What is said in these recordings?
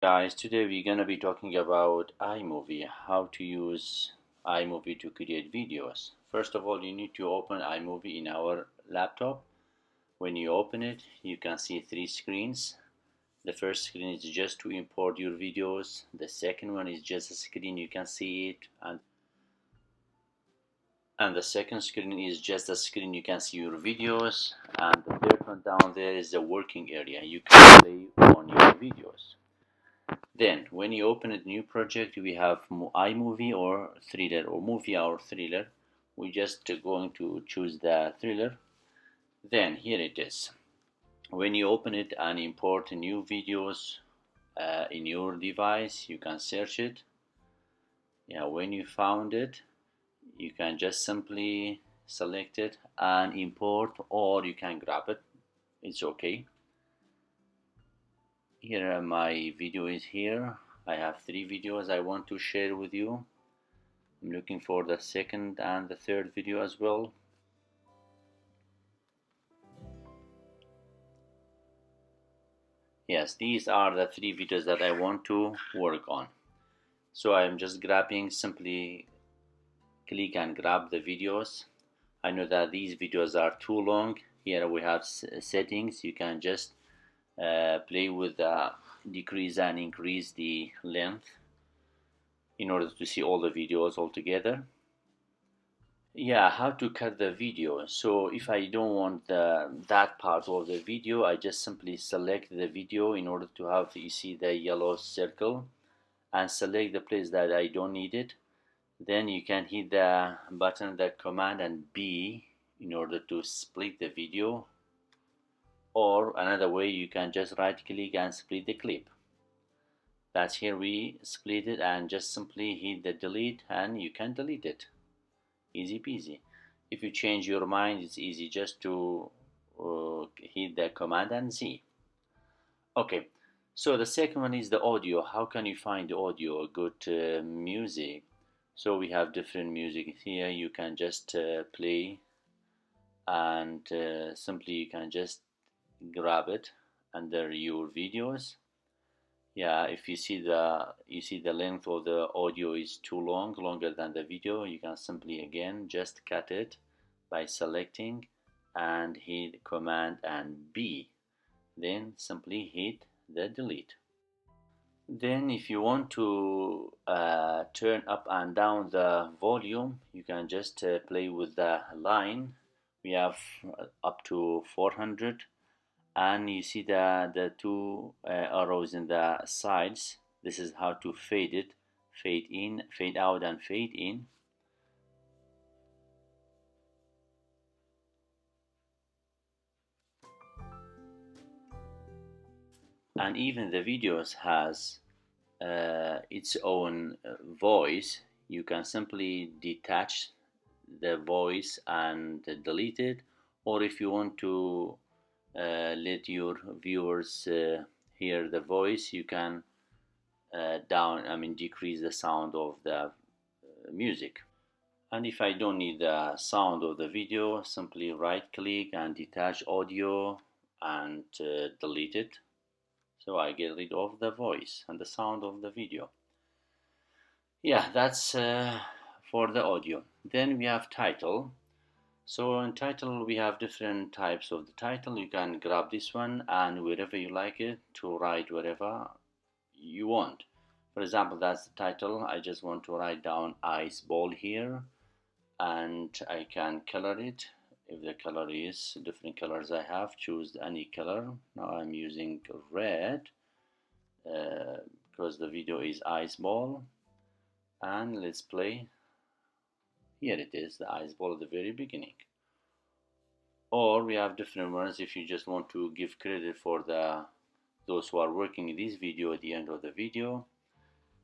Guys, today we're gonna be talking about iMovie, how to use iMovie to create videos. First of all, you need to open iMovie in our laptop. When you open it, you can see three screens. The first screen is just to import your videos. The second one is just a screen you can see it, and the second screen is just a screen you can see your videos. And the third one down there is the working area. You can play on your videos. Then, when you open a new project, we have iMovie or Thriller, or Movie or Thriller. We're just going to choose the Thriller. Then, here it is. When you open it and import new videos in your device, you can search it. Yeah, when you found it, you can just simply select it and import, or you can grab it. It's okay. Here my video is here. I have three videos I want to share with you. I'm looking for the second and the third video as well. Yes, these are the three videos that I want to work on. So I'm just grabbing, simply click and grab the videos. I know that these videos are too long. Here we have settings. You can just play with decrease and increase the length in order to see all the videos all together. Yeah, how to cut the video. So if I don't want that part of the video, I just simply select the video in order to have, you see the yellow circle, and select the place that I don't need it. Then you can hit the button, the command and B, in order to split the video. Or another way, you can just right click and split the clip. That's here we split it, and just simply hit the delete and you can delete it. Easy peasy. If you change your mind, it's easy just to hit the command and Z. Okay, so the second one is the audio. How can you find the audio? Good music. So we have different music here. You can just play, and simply you can just grab it under your videos. Yeah, if you see the length of the audio is too long, longer than the video, you can simply again just cut it by selecting and hit command and B, then simply hit the delete. Then if you want to turn up and down the volume, you can just play with the line. We have up to 400, and you see the two arrows in the sides. This is how to fade it, fade in, fade out, and fade in. And even the videos has its own voice. You can simply detach the voice and delete it, or if you want to let your viewers hear the voice, you can decrease the sound of the music. And if I don't need the sound of the video, simply right click and detach audio and delete it. So I get rid of the voice and the sound of the video. Yeah, that's for the audio. Then we have title. So in title we have different types of the title. You can grab this one and wherever you like it to write whatever you want. For example, that's the title. I just want to write down ice ball here, and I can color it. If the color is different colors I have, choose any color. Now I'm using red because the video is ice ball, and let's play. Here it is, the ice ball at the very beginning. Or we have different ones. If you just want to give credit for those who are working in this video at the end of the video,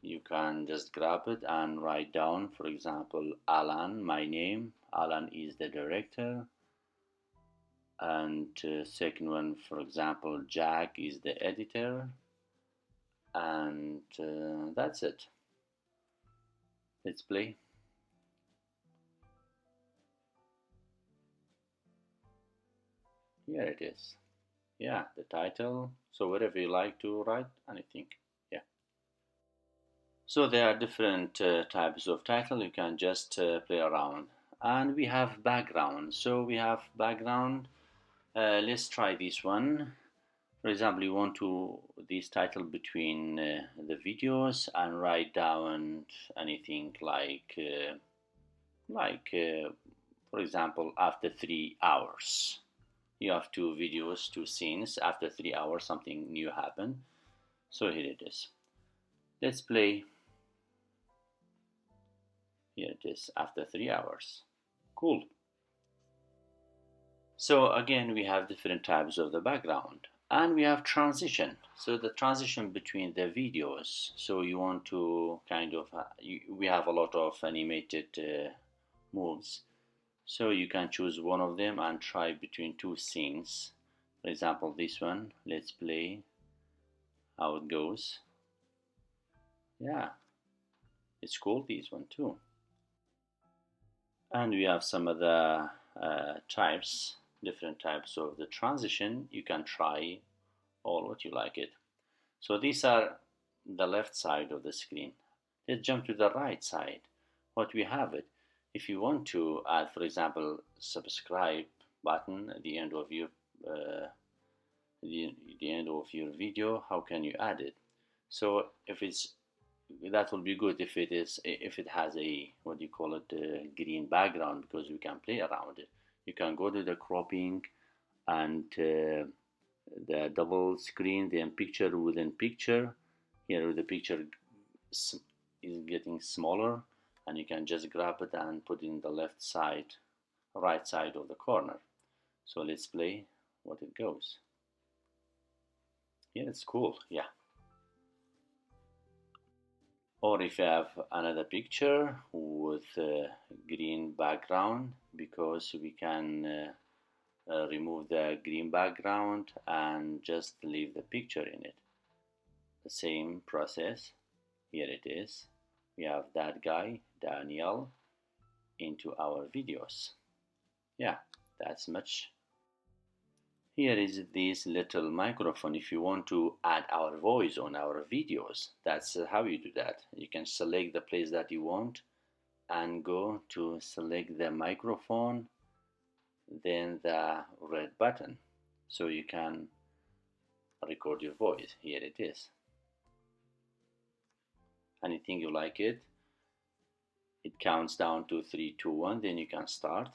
you can just grab it and write down, for example, Alan, my name. Alan is the director. And second one, for example, Jack is the editor. And that's it. Let's play. Here it is. Yeah, the title. So whatever you like to write, anything. Yeah. So there are different types of title. You can just play around. And we have background. So we have background. Let's try this one. For example, you want to this title between the videos and write down anything like for example, after 3 hours. You have two videos, two scenes. After 3 hours, something new happened. So here it is. Let's play. Here it is, after 3 hours. Cool. So again, we have different types of the background. And we have transition. So the transition between the videos. So you want to kind of, we have a lot of animated moves. So you can choose one of them and try between two scenes. For example, this one. Let's play how it goes. Yeah, it's cool, this one too. And we have some of the types, different types of the transition. You can try all what you like it. So these are the left side of the screen. Let's jump to the right side. What we have it. If you want to add, for example, subscribe button at the end of your the end of your video, how can you add it? So if it's that will be good if it has a what do you call it, green background, because we can play around it. You can go to the cropping and the double screen, then picture within picture. Here the picture is getting smaller, and you can just grab it and put it in the left side, right side of the corner. So let's play what it goes. Yeah, it's cool. Yeah. Or if you have another picture with a green background, because we can remove the green background and just leave the picture in it. The same process. Here it is. We have that guy, Daniel, into our videos. Yeah, that's much. Here is this little microphone. If you want to add our voice on our videos, that's how you do that. You can select the place that you want and go to select the microphone, then the red button, so you can record your voice. Here it is. Anything you like it counts down to 3 2 1, then you can start,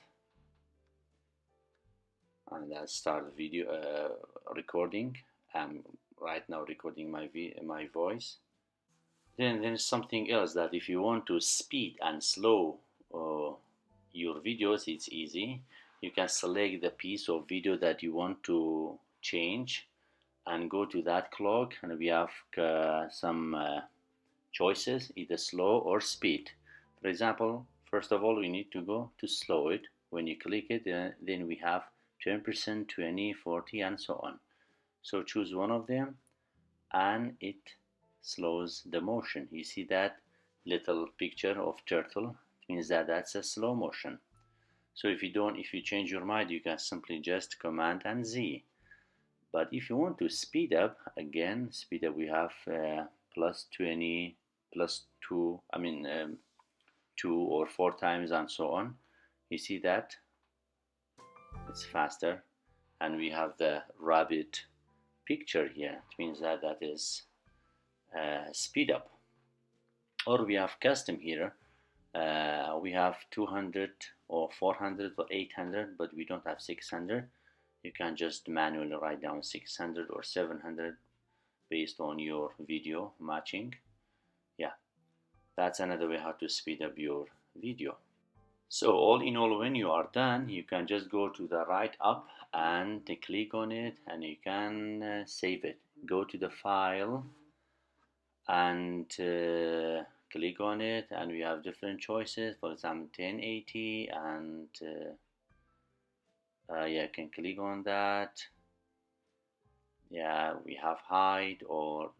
and that's start video recording. I'm right now recording my voice. Then there's something else that if you want to speed and slow your videos, it's easy. You can select the piece of video that you want to change and go to that clock, and we have some choices, either slow or speed. For example, first of all, we need to go to slow it. When you click it, then we have 10%, 20, 40, and so on. So choose one of them, and it slows the motion. You see that little picture of turtle? It means that that's a slow motion. So if you change your mind, you can simply just Command and Z. But if you want to speed up, again, speed up, we have plus 20, plus 2, 2 or 4 times, and so on. You see that? It's faster. And we have the rabbit picture here. It means that that is speed up. Or we have custom here. We have 200 or 400 or 800, but we don't have 600. You can just manually write down 600 or 700 based on your video matching. Yeah, that's another way how to speed up your video. So all in all, when you are done, you can just go to the right up and click on it, and you can save it. Go to the file and click on it, and we have different choices. For example, 1080, and yeah, you can click on that. Yeah, we have hide, or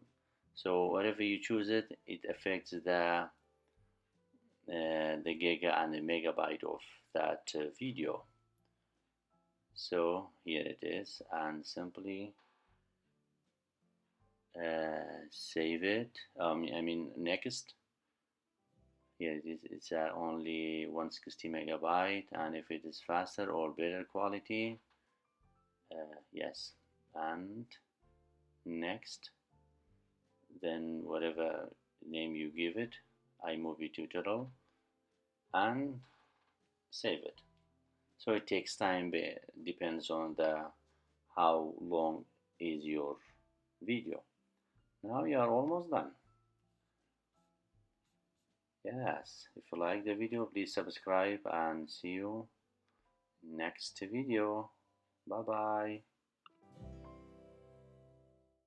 so whatever you choose it affects the giga and the megabyte of that video. So here it is, and simply save it. Next. Here it is, it's only 160 megabyte, and if it is faster or better quality, yes, and next, then whatever name you give it, iMovie tutorial, and save it. So it takes time, depends on the how long is your video. Now you are almost done. Yes, if you like the video, please subscribe and see you next video. Bye bye.